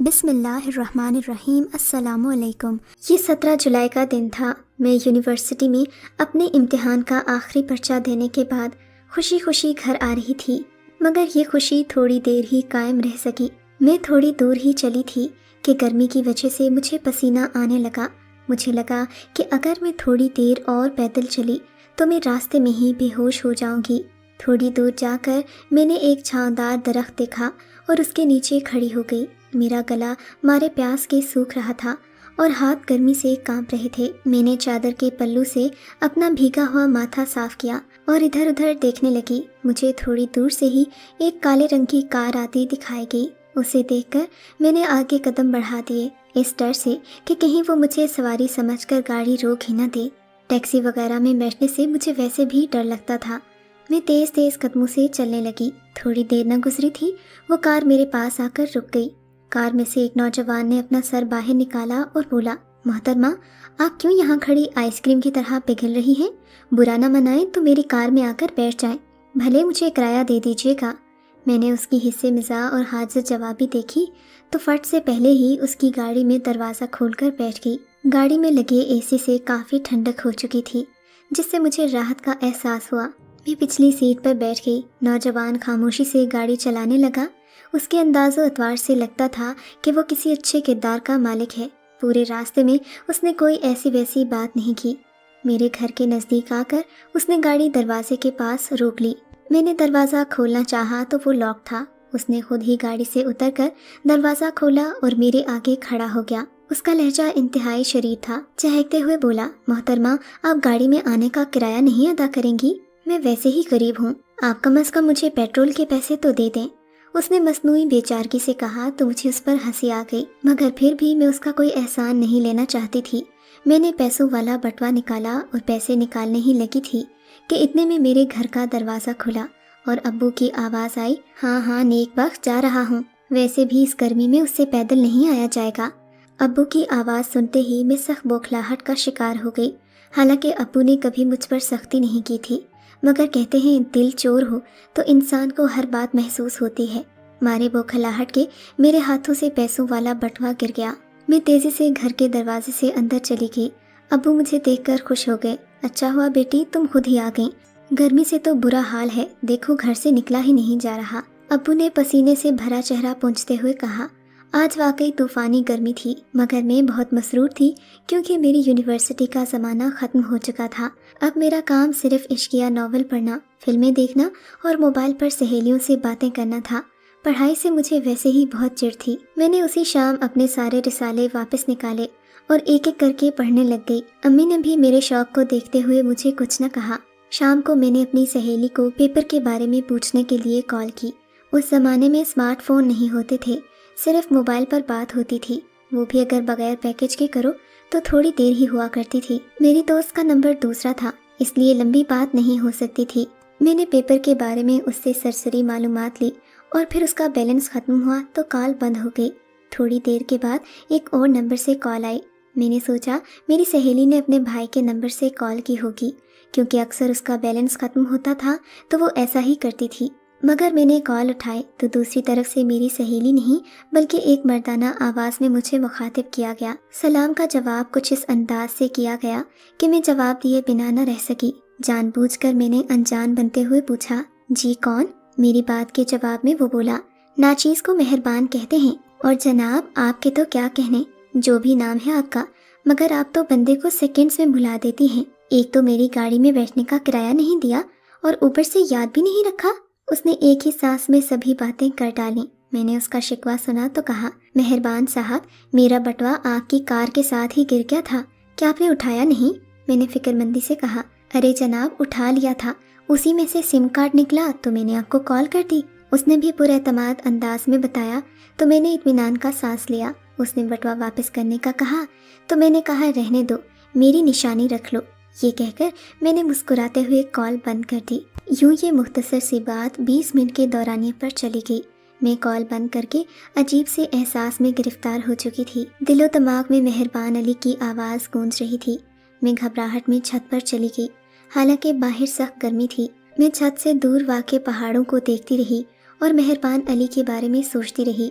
بسم اللہ الرحمن الرحیم۔ السلام علیکم۔ یہ 17 جولائی کا دن تھا۔ میں یونیورسٹی میں اپنے امتحان کا آخری پرچہ دینے کے بعد خوشی خوشی گھر آ رہی تھی، مگر یہ خوشی تھوڑی دیر ہی قائم رہ سکی۔ میں تھوڑی دور ہی چلی تھی کہ گرمی کی وجہ سے مجھے پسینہ آنے لگا۔ مجھے لگا کہ اگر میں تھوڑی دیر اور پیدل چلی تو میں راستے میں ہی بے ہوش ہو جاؤں گی۔ تھوڑی دور جا کر میں نے ایک چھاؤدار درخت دیکھا اور اس کے نیچے کھڑی ہو گئی۔ میرا گلا مارے پیاس کے سوکھ رہا تھا اور ہاتھ گرمی سے کانپ رہے تھے۔ میں نے چادر کے پلو سے اپنا بھیگا ہوا ماتھا صاف کیا اور ادھر ادھر دیکھنے لگی۔ مجھے تھوڑی دور سے ہی ایک کالے رنگ کی کار آتی دکھائی گئی۔ اسے دیکھ کر میں نے آگے قدم بڑھا دیے، اس ڈر سے کہ کہیں وہ مجھے سواری سمجھ کر گاڑی روک ہی نہ دے۔ ٹیکسی وغیرہ میں بیٹھنے سے مجھے ویسے بھی ڈر لگتا تھا۔ میں تیز تیز قدموں سے چلنے لگی۔ تھوڑی دیر نہ گزری تھی وہ کار میرے پاس آ کر رک گئی۔ کار میں سے ایک نوجوان نے اپنا سر باہر نکالا اور بولا، محترمہ، آپ کیوں یہاں کھڑی آئس کریم کی طرح پگھل رہی ہیں؟ برا نہ منائیں تو میری کار میں آ کر بیٹھ جائیں، بھلے مجھے کرایہ دے دیجیے گا۔ میں نے اس کی حصے مزاح اور حاضر جوابی دیکھی تو فٹ سے پہلے ہی اس کی گاڑی میں دروازہ کھول کر بیٹھ گئی۔ گاڑی میں لگے اے سی سے کافی ٹھنڈک ہو چکی تھی، جس سے مجھے راحت کا احساس ہوا۔ میں پچھلی سیٹ پر بیٹھ گئی۔ نوجوان خاموشی سے گاڑی چلانے لگا۔ اس کے انداز و اطوار سے لگتا تھا کہ وہ کسی اچھے کردار کا مالک ہے۔ پورے راستے میں اس نے کوئی ایسی ویسی بات نہیں کی۔ میرے گھر کے نزدیک آ کر اس نے گاڑی دروازے کے پاس روک لی۔ میں نے دروازہ کھولنا چاہا تو وہ لاک تھا۔ اس نے خود ہی گاڑی سے اتر کر دروازہ کھولا اور میرے آگے کھڑا ہو گیا۔ اس کا لہجہ انتہائی شریر تھا۔ چہکتے ہوئے بولا، محترمہ، آپ گاڑی میں آنے کا کرایہ نہیں ادا کریں گی؟ میں ویسے ہی غریب ہوں، آپ کم از کم مجھے پیٹرول کے پیسے تو دے دیں۔ اس نے مصنوعی بے چارگی سے کہا تو مجھے اس پر ہنسی آ گئی، مگر پھر بھی میں اس کا کوئی احسان نہیں لینا چاہتی تھی۔ میں نے پیسوں والا بٹوا نکالا اور پیسے نکالنے ہی لگی تھی کہ اتنے میں میرے گھر کا دروازہ کھلا اور ابو کی آواز آئی، ہاں ہاں نیک بخت، جا رہا ہوں، ویسے بھی اس گرمی میں اس سے پیدل نہیں آیا جائے گا۔ ابو کی آواز سنتے ہی میں سخت بوکھلاہٹ کا شکار ہو گئی۔ حالانکہ ابو نے کبھی مجھ پر سختی نہیں کی تھی، مگر کہتے ہیں دل چور ہو تو انسان کو ہر بات محسوس ہوتی ہے۔ مارے بوکھلاہٹ کے میرے ہاتھوں سے پیسوں والا بٹوا گر گیا۔ میں تیزی سے گھر کے دروازے سے اندر چلی گئی۔ ابو مجھے دیکھ کر خوش ہو گئے۔ اچھا ہوا بیٹی تم خود ہی آ گئیں، گرمی سے تو برا حال ہے، دیکھو گھر سے نکلا ہی نہیں جا رہا۔ ابو نے پسینے سے بھرا چہرہ پونچھتے ہوئے کہا، آج واقعی طوفانی گرمی تھی، مگر میں بہت مسرور تھی کیونکہ میری یونیورسٹی کا زمانہ ختم ہو چکا تھا۔ اب میرا کام صرف عشقیہ ناول پڑھنا، فلمیں دیکھنا اور موبائل پر سہیلیوں سے باتیں کرنا تھا۔ پڑھائی سے مجھے ویسے ہی بہت چڑ تھی۔ میں نے اسی شام اپنے سارے رسالے واپس نکالے اور ایک ایک کر کے پڑھنے لگ گئی۔ امی نے بھی میرے شوق کو دیکھتے ہوئے مجھے کچھ نہ کہا۔ شام کو میں نے اپنی سہیلی کو پیپر کے بارے میں پوچھنے کے لیے کال کی۔ اس زمانے میں اسمارٹ فون نہیں ہوتے تھے، صرف موبائل پر بات ہوتی تھی، وہ بھی اگر بغیر پیکج کے کرو تو تھوڑی دیر ہی ہوا کرتی تھی۔ میری دوست کا نمبر دوسرا تھا، اس لیے لمبی بات نہیں ہو سکتی تھی۔ میں نے پیپر کے بارے میں اس سے سرسری معلومات لی اور پھر اس کا بیلنس ختم ہوا تو کال بند ہو گئی۔ تھوڑی دیر کے بعد ایک اور نمبر سے کال آئی۔ میں نے سوچا میری سہیلی نے اپنے بھائی کے نمبر سے کال کی ہوگی، کیونکہ اکثر اس کا بیلنس ختم ہوتا تھا تو وہ ایسا ہی کرتی تھی۔ مگر میں نے کال اٹھائی تو دوسری طرف سے میری سہیلی نہیں بلکہ ایک مردانہ آواز میں مجھے مخاطب کیا گیا۔ سلام کا جواب کچھ اس انداز سے کیا گیا کہ میں جواب دیے بنا نہ رہ سکی۔ جان بوجھ کر میں نے انجان بنتے ہوئے پوچھا، جی کون؟ میری بات کے جواب میں وہ بولا، ناچیز کو مہربان کہتے ہیں، اور جناب آپ کے تو کیا کہنے، جو بھی نام ہے آپ کا، مگر آپ تو بندے کو سیکنڈز میں بھلا دیتی ہیں۔ ایک تو میری گاڑی میں بیٹھنے کا کرایہ نہیں دیا اور اوپر سے یاد بھی نہیں رکھا۔ اس نے ایک ہی سانس میں سبھی باتیں کر ڈالیں۔ میں نے اس کا شکوہ سنا تو کہا، مہربان صاحب، میرا بٹوا آپ کی کار کے ساتھ ہی گر گیا تھا، کیا آپ نے اٹھایا نہیں؟ میں نے فکر مندی سے کہا، ارے جناب اٹھا لیا تھا، اسی میں سے سم کارڈ نکلا تو میں نے آپ کو کال کر دی۔ اس نے بھی پر اعتماد انداز میں بتایا تو میں نے اطمینان کا سانس لیا۔ اس نے بٹوا واپس کرنے کا کہا تو میں نے کہا، رہنے دو، میری نشانی رکھ لو۔ یہ کہہ کر میں نے مسکراتے ہوئے کال بند کر دی۔ یوں یہ مختصر سی بات 20 منٹ کے دورانیے پر چلی گئی۔ میں کال بند کر کے عجیب سے احساس میں گرفتار ہو چکی تھی۔ دل و دماغ میں مہربان علی کی آواز گونج رہی تھی۔ میں گھبراہٹ میں چھت پر چلی گئی، حالانکہ باہر سخت گرمی تھی۔ میں چھت سے دور واقع پہاڑوں کو دیکھتی رہی اور مہربان علی کے بارے میں سوچتی رہی۔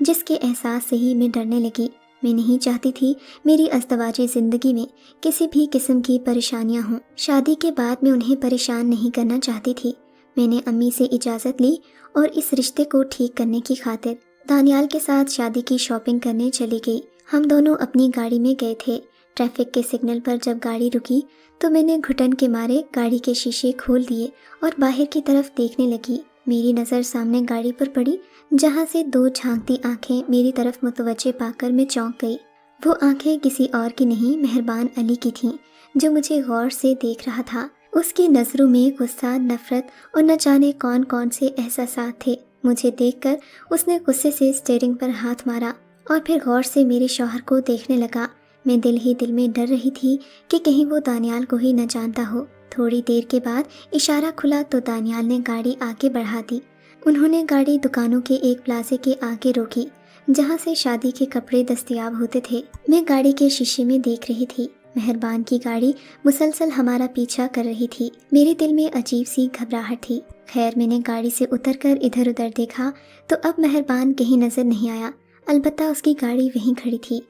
جس کے احساس سے ہی میں ڈرنے لگی۔ میں نہیں چاہتی تھی میری ازدواجی زندگی میں کسی بھی قسم کی پریشانیاں ہوں۔ شادی کے بعد میں انہیں پریشان نہیں کرنا چاہتی تھی۔ میں نے امی سے اجازت لی اور اس رشتے کو ٹھیک کرنے کی خاطر دانیال کے ساتھ شادی کی شاپنگ کرنے چلی گئی۔ ہم دونوں اپنی گاڑی میں گئے تھے۔ ٹریفک کے سگنل پر جب گاڑی رکی تو میں نے گھٹن کے مارے گاڑی کے شیشے کھول دیے اور باہر کی طرف دیکھنے لگی۔ میری نظر سامنے گاڑی پر پڑی، جہاں سے دو جھانکتی آنکھیں میری طرف متوجہ پا کر میں چونک گئی۔ وہ آنکھیں کسی اور کی نہیں، مہربان علی کی تھیں، جو مجھے غور سے دیکھ رہا تھا۔ اس کی نظروں میں غصہ، نفرت اور نہ جانے کون کون سے احساسات تھے۔ مجھے دیکھ کر اس نے غصے سے اسٹیئرنگ پر ہاتھ مارا اور پھر غور سے میرے شوہر کو دیکھنے لگا۔ میں دل ہی دل میں ڈر رہی تھی کہ کہیں وہ دانیال کو ہی نہ جانتا ہو۔ تھوڑی دیر کے بعد اشارہ کھلا تو دانیال نے گاڑی آگے بڑھا دی۔ انہوں نے گاڑی دکانوں کے ایک پلازے کے آگے روکی، جہاں سے شادی کے کپڑے دستیاب ہوتے تھے۔ میں گاڑی کے شیشے میں دیکھ رہی تھی۔ مہربان کی گاڑی مسلسل ہمارا پیچھا کر رہی تھی۔ میرے دل میں عجیب سی گھبراہٹ تھی۔ خیر، میں نے گاڑی سے اتر کر ادھر ادھر دیکھا تو اب مہربان کہیں نظر نہیں آیا، البتہ اس کی گاڑی وہیں کھڑی تھی۔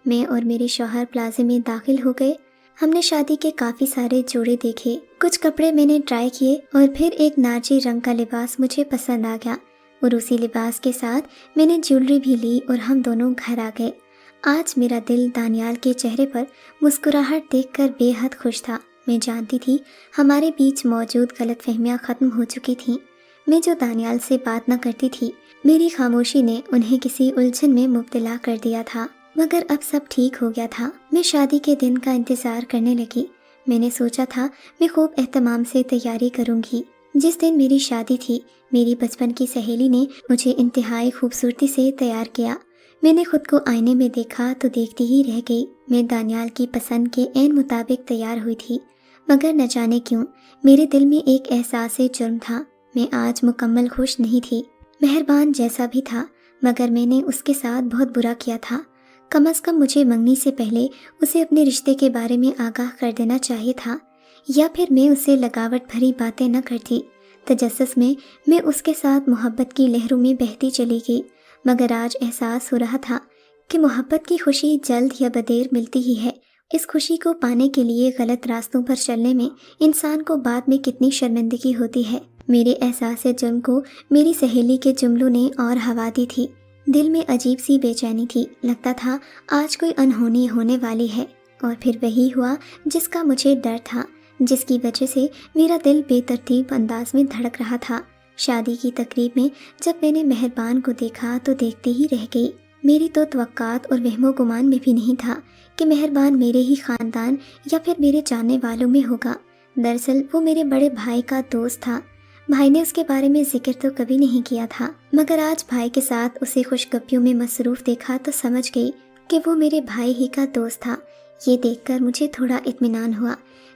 میں اور میرے شوہر پلازے میں داخل ہو گئے۔ ہم نے شادی کے کافی سارے جوڑے دیکھے، کچھ کپڑے میں نے ٹرائی کیے اور پھر ایک نارنجی رنگ کا لباس مجھے پسند آ گیا اور اسی لباس کے ساتھ میں نے جیولری بھی لی اور ہم دونوں گھر آ گئے۔ آج میرا دل دانیال کے چہرے پر مسکراہٹ دیکھ کر بے حد خوش تھا۔ میں جانتی تھی ہمارے بیچ موجود غلط فہمیاں ختم ہو چکی تھیں۔ میں جو دانیال سے بات نہ کرتی تھی، میری خاموشی نے انہیں کسی الجھن میں مبتلا کر دیا تھا، مگر اب سب ٹھیک ہو گیا تھا۔ میں شادی کے دن کا انتظار کرنے لگی۔ میں نے سوچا تھا میں خوب اہتمام سے تیاری کروں گی۔ جس دن میری شادی تھی، میری بچپن کی سہیلی نے مجھے انتہائی خوبصورتی سے تیار کیا۔ میں نے خود کو آئینے میں دیکھا تو دیکھتی ہی رہ گئی۔ میں دانیال کی پسند کے عین مطابق تیار ہوئی تھی، مگر نہ جانے کیوں میرے دل میں ایک احساس جرم تھا۔ میں آج مکمل خوش نہیں تھی۔ مہربان جیسا بھی تھا، مگر میں نے اس کے ساتھ بہت برا کیا تھا۔ کم از کم مجھے منگنی سے پہلے اسے اپنے رشتے کے بارے میں آگاہ کر دینا چاہیے تھا، یا پھر میں اسے لگاوٹ بھری باتیں نہ کرتی۔ تجسس میں اس کے ساتھ محبت کی لہروں میں بہتی چلی گئی، مگر آج احساس ہو رہا تھا کہ محبت کی خوشی جلد یا بدیر ملتی ہی ہے۔ اس خوشی کو پانے کے لیے غلط راستوں پر چلنے میں انسان کو بعد میں کتنی شرمندگی ہوتی ہے۔ میرے احساس جرم کو میری سہیلی کے جملوں نے اور ہوا دی تھی۔ دل میں عجیب سی بے چینی تھی، لگتا تھا آج کوئی انہونی ہونے والی ہے، اور پھر وہی ہوا جس کا مجھے ڈر تھا، جس کی وجہ سے میرا دل بے ترتیب انداز میں دھڑک رہا تھا۔ شادی کی تقریب میں جب میں نے مہربان کو دیکھا تو دیکھتی ہی رہ گئی۔ میری تو توقعات اور وہم و گمان میں بھی نہیں تھا کہ مہربان میرے ہی خاندان یا پھر میرے جاننے والوں میں ہوگا۔ دراصل وہ میرے بڑے بھائی کا دوست تھا۔ بھائی نے اس کے بارے میں ذکر تو کبھی نہیں کیا تھا، مگر آج بھائی کے ساتھ اسے خوشگپیوں میں مصروف دیکھا تو سمجھ گئی کہ وہ میرے بھائی ہی کا دوست تھا۔ یہ دیکھ کر مجھے تھوڑا اطمینان ہوا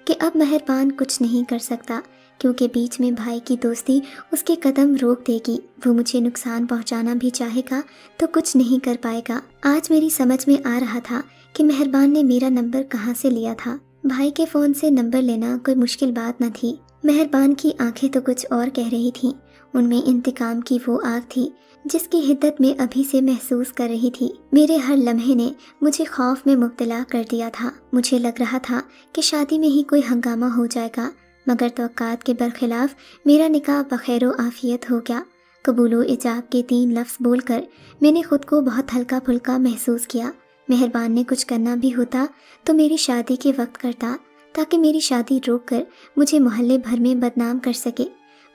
کہ اب مہربان کچھ نہیں کر سکتا، کیونکہ بیچ میں بھائی کی دوستی اس کے قدم روک دے گی۔ وہ مجھے نقصان پہنچانا بھی چاہے گا تو کچھ نہیں کر پائے گا۔ آج میری سمجھ میں آ رہا تھا کہ مہربان نے میرا نمبر کہاں سے لیا تھا۔ بھائی کے فون سے نمبر لینا کوئی مشکل بات نہ تھی۔ مہربان کی آنکھیں تو کچھ اور کہہ رہی تھیں، ان میں انتقام کی وہ آگ تھی جس کی حدت میں ابھی سے محسوس کر رہی تھی۔ میرے ہر لمحے نے مجھے خوف میں مبتلا کر دیا تھا۔ مجھے لگ رہا تھا کہ شادی میں ہی کوئی ہنگامہ ہو جائے گا، مگر توقعات کے برخلاف میرا نکاح بخیر و عافیت ہو گیا۔ قبول و ایجاب کے 3 لفظ بول کر میں نے خود کو بہت ہلکا پھلکا محسوس کیا۔ مہربان نے کچھ کرنا بھی ہوتا تو میری شادی کے وقت کرتا، تاکہ میری شادی روک کر مجھے محلے بھر میں بدنام کر سکے،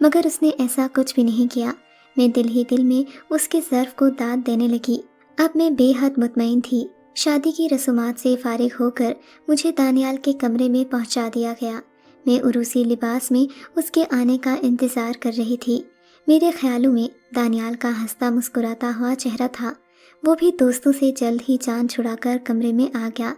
مگر اس نے ایسا کچھ بھی نہیں کیا۔ میں دل ہی دل میں اس کے ظرف کو داد دینے لگی۔ اب میں بے حد مطمئن تھی۔ شادی کی رسومات سے فارغ ہو کر مجھے دانیال کے کمرے میں پہنچا دیا گیا۔ میں عروسی لباس میں اس کے آنے کا انتظار کر رہی تھی۔ میرے خیالوں میں دانیال کا ہنستا مسکراتا ہوا چہرہ تھا۔ وہ بھی دوستوں سے جلد ہی جان چھڑا کر کمرے میں آ گیا،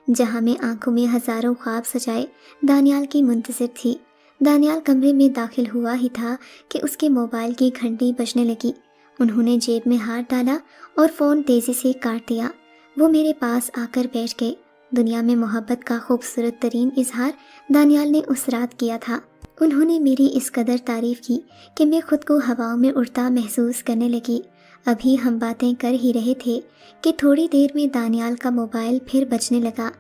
جہاں میں آنکھوں میں ہزاروں خواب سجائے دانیال کی منتظر تھی۔ دانیال کمرے میں داخل ہوا ہی تھا کہ اس کے موبائل کی گھنٹی بجنے لگی۔ انہوں نے جیب میں ہاتھ ڈالا اور فون تیزی سے کاٹ دیا۔ وہ میرے پاس آ کر بیٹھ گئے۔ دنیا میں محبت کا خوبصورت ترین اظہار دانیال نے اس رات کیا تھا۔ انہوں نے میری اس قدر تعریف کی کہ میں خود کو ہواؤں میں اڑتا محسوس کرنے لگی۔ ابھی ہم باتیں کر ہی رہے تھے کہ تھوڑی دیر میں دانیال کا موبائل پھر بجنے لگا۔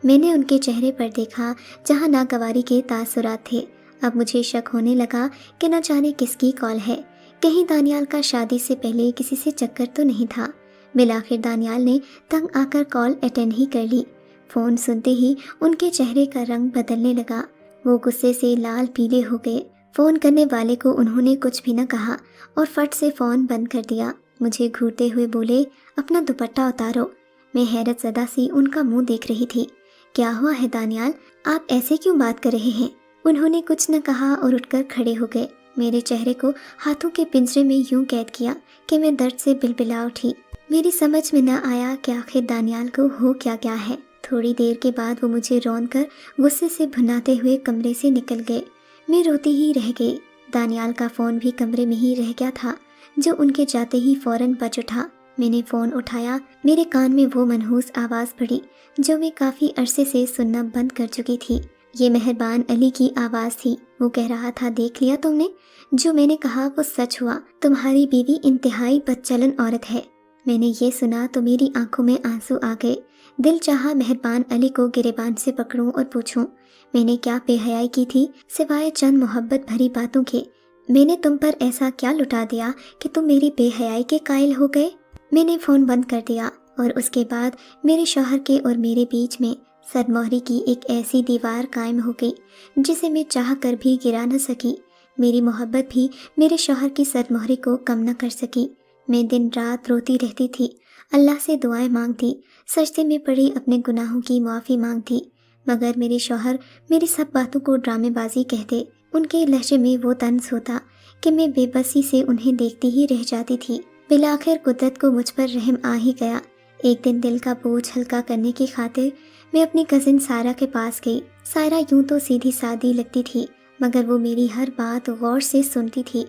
میں نے ان کے چہرے پر دیکھا جہاں ناگواری کے تاثرات تھے۔ اب مجھے شک ہونے لگا کہ نہ جانے کس کی کال ہے، کہیں دانیال کا شادی سے پہلے کسی سے چکر تو نہیں تھا۔ بالآخر دانیال نے تنگ آ کر کال اٹینڈ ہی کر لی۔ فون سنتے ہی ان کے چہرے کا رنگ بدلنے لگا، وہ غصے سے لال پیلے ہو گئے۔ فون کرنے والے کو انہوں نے کچھ بھی نہ کہا اور فٹ سے فون بند کر دیا۔ مجھے گھورتے ہوئے بولے، اپنا دوپٹہ اتارو۔ میں حیرت زدہ سی ان کا منہ دیکھ رہی تھی۔ کیا ہوا ہے دانیال، آپ ایسے کیوں بات کر رہے ہیں؟ انہوں نے کچھ نہ کہا اور اٹھ کر کھڑے ہو گئے۔ میرے چہرے کو ہاتھوں کے پنجرے میں یوں قید کیا کہ میں درد سے بلبلا اٹھی۔ میری سمجھ میں نہ آیا کہ آخر دانیال کو ہو کیا گیا ہے۔ تھوڑی دیر کے بعد وہ مجھے رون کر غصے سے بھناتے ہوئے کمرے سے نکل گئے۔ میں روتی ہی رہ گئی۔ دانیال کا فون بھی کمرے میں ہی رہ گیا تھا، جو ان کے جاتے ہی فوراً بج اٹھا۔ میں نے فون اٹھایا، میرے کان میں وہ منحوس آواز پڑی جو میں کافی عرصے سے سننا بند کر چکی تھی۔ یہ مہربان علی کی آواز تھی۔ وہ کہہ رہا تھا، دیکھ لیا تم نے، جو میں نے کہا وہ سچ ہوا، تمہاری بیوی انتہائی بدچلن عورت ہے۔ میں نے یہ سنا تو میری آنکھوں میں آنسو آ گئے۔ دل چاہا مہربان علی کو گریبان سے پکڑوں اور پوچھوں، میں نے کیا بے حیائی کی تھی سوائے چند محبت بھری باتوں کے؟ میں نے تم پر ایسا کیا لٹا دیا کہ تم میری بے حیائی کے قائل ہو گئے؟ میں نے فون بند کر دیا اور اس کے بعد میرے شوہر کے اور میرے بیچ میں سرمہری کی ایک ایسی دیوار قائم ہو گئی جسے میں چاہ کر بھی گرا نہ سکی۔ میری محبت بھی میرے شوہر کی سرمہری کو کم نہ کر سکی۔ میں دن رات روتی رہتی تھی، اللہ سے دعائیں مانگتی، سجدے میں پڑی اپنے گناہوں کی معافی مانگتی، مگر میرے شوہر میری سب باتوں کو ڈرامے بازی کہتے۔ ان کے لہجے میں وہ طنز ہوتا کہ میں بے بسی سے انہیں دیکھتی ہی رہ جاتی تھی۔ بالآخر قدرت کو مجھ پر رحم آ ہی گیا۔ ایک دن دل کا بوجھ ہلکا کرنے کی خاطر میں اپنی کزن سائرہ کے پاس گئی۔ سائرہ یوں تو سیدھی سادی لگتی تھی، مگر وہ میری ہر بات غور سے سنتی تھی۔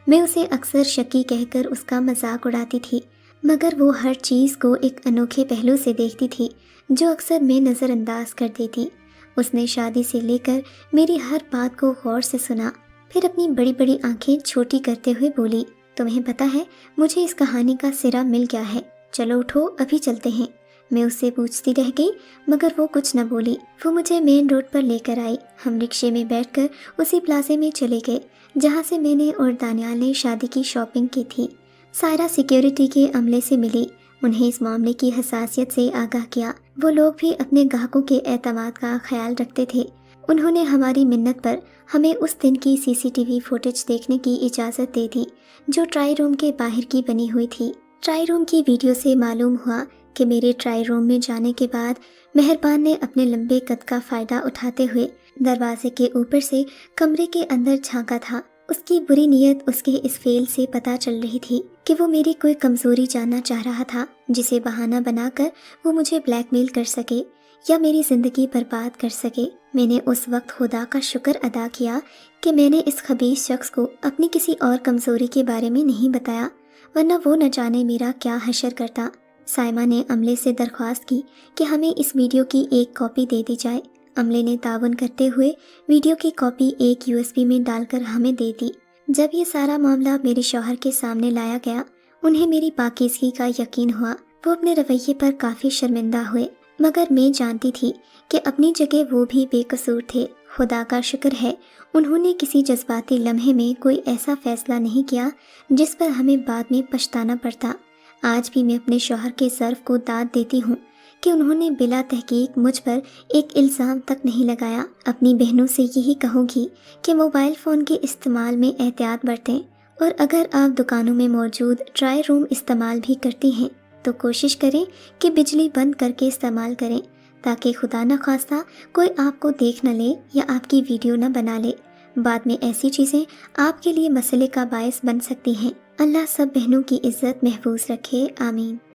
میں اسے اکثر شکی کہہ کر اس کا مذاق اڑاتی تھی، مگر وہ ہر چیز کو ایک انوکھے پہلو سے دیکھتی تھی جو اکثر میں نظر انداز کر دیتی۔ اس نے شادی سے لے کر میری ہر بات کو غور سے سنا، پھر اپنی بڑی بڑی آنکھیں چھوٹی کرتے ہوئے بولی، تمہیں پتہ ہے مجھے اس کہانی کا سرا مل گیا ہے، چلو اٹھو ابھی چلتے ہیں۔ میں اس سے پوچھتی رہ گئی مگر وہ کچھ نہ بولی۔ وہ مجھے مین روڈ پر لے کر آئی۔ ہم رکشے میں بیٹھ کر اسی پلازے میں چلے گئے جہاں سے میں نے اور دانیال نے شادی کی شاپنگ کی تھی۔ سائرہ سیکیورٹی کے عملے سے ملی، انہیں اس معاملے کی حساسیت سے آگاہ کیا۔ وہ لوگ بھی اپنے گاہکوں کے اعتماد کا خیال رکھتے تھے۔ انہوں نے ہماری منت پر ہمیں اس دن کی CCTV فوٹیج دیکھنے کی اجازت دے دی جو ٹرائی روم کے باہر کی بنی ہوئی تھی۔ ٹرائی روم کی ویڈیو سے معلوم ہوا کہ میرے ٹرائی روم میں جانے کے بعد مہربان نے اپنے لمبے قد کا فائدہ اٹھاتے ہوئے دروازے کے اوپر سے کمرے کے اندر جھانکا تھا۔ اس کی بری نیت اس کے اس فعل سے پتہ چل رہی تھی کہ وہ میری کوئی کمزوری جاننا چاہ رہا تھا جسے بہانہ بنا کر وہ مجھے بلیک میل کر سکے یا میری زندگی برباد کر سکے۔ میں نے اس وقت خدا کا شکر ادا کیا کہ میں نے اس خبیث شخص کو اپنی کسی اور کمزوری کے بارے میں نہیں بتایا، ورنہ وہ نہ جانے میرا کیا حشر کرتا۔ سائمہ نے عملے سے درخواست کی کہ ہمیں اس ویڈیو کی ایک کاپی دے دی جائے۔ عملے نے تعاون کرتے ہوئے ویڈیو کی کاپی ایک USB میں ڈال کر ہمیں دے دی۔ جب یہ سارا معاملہ میرے شوہر کے سامنے لایا گیا، انہیں میری پاکیزگی کا یقین ہوا۔ وہ اپنے رویے پر کافی شرمندہ ہوئے، مگر میں جانتی تھی کہ اپنی جگہ وہ بھی بے قصور تھے۔ خدا کا شکر ہے انہوں نے کسی جذباتی لمحے میں کوئی ایسا فیصلہ نہیں کیا جس پر ہمیں بعد میں پچھتانا پڑتا۔ آج بھی میں اپنے شوہر کے ظرف کو داد دیتی ہوں کہ انہوں نے بلا تحقیق مجھ پر ایک الزام تک نہیں لگایا۔ اپنی بہنوں سے یہی کہوں گی کہ موبائل فون کے استعمال میں احتیاط برتیں، اور اگر آپ دکانوں میں موجود ٹرائی روم استعمال بھی کرتی ہیں تو کوشش کریں کہ بجلی بند کر کے استعمال کریں تاکہ خدا نخواستہ کوئی آپ کو دیکھ نہ لے یا آپ کی ویڈیو نہ بنا لے۔ بعد میں ایسی چیزیں آپ کے لیے مسئلے کا باعث بن سکتی ہیں۔ اللہ سب بہنوں کی عزت محفوظ رکھے، آمین۔